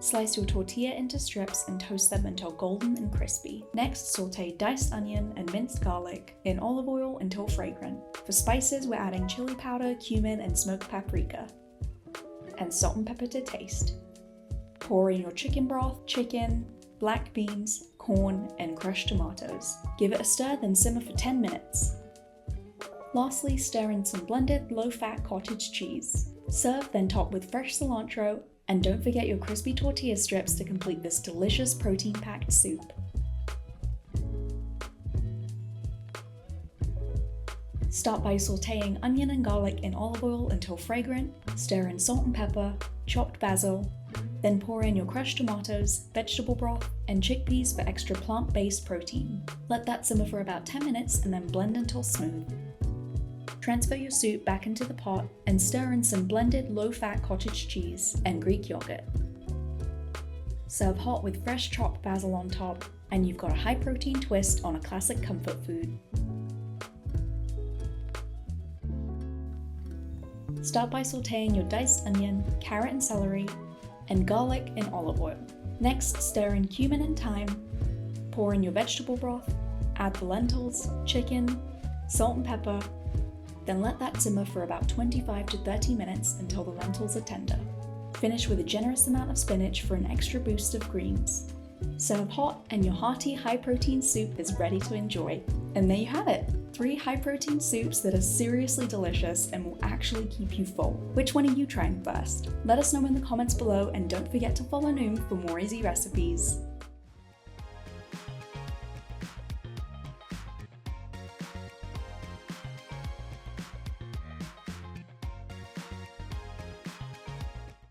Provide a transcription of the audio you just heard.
Slice your tortilla into strips and toast them until golden and crispy. Next, sauté diced onion and minced garlic in olive oil until fragrant. For spices, we're adding chili powder, cumin, and smoked paprika, and salt and pepper to taste. Pour in your chicken broth, chicken, black beans, corn, and crushed tomatoes. Give it a stir, then simmer for 10 minutes. Lastly, stir in some blended, low-fat cottage cheese. Serve, then top with fresh cilantro, and don't forget your crispy tortilla strips to complete this delicious protein-packed soup. Start by sautéing onion and garlic in olive oil until fragrant, stir in salt and pepper, chopped basil, then pour in your crushed tomatoes, vegetable broth, and chickpeas for extra plant-based protein. Let that simmer for about 10 minutes and then blend until smooth. Transfer your soup back into the pot and stir in some blended low-fat cottage cheese and Greek yogurt. Serve hot with fresh chopped basil on top, and you've got a high-protein twist on a classic comfort food. Start by sautéing your diced onion, carrot and celery, and garlic in olive oil. Next, stir in cumin and thyme, pour in your vegetable broth, add the lentils, chicken, salt and pepper, then let that simmer for about 25 to 30 minutes until the lentils are tender. Finish with a generous amount of spinach for an extra boost of greens. Serve hot and your hearty high-protein soup is ready to enjoy. And there you have it! 3 high-protein soups that are seriously delicious and will actually keep you full. Which one are you trying first? Let us know in the comments below, and don't forget to follow Noom for more easy recipes.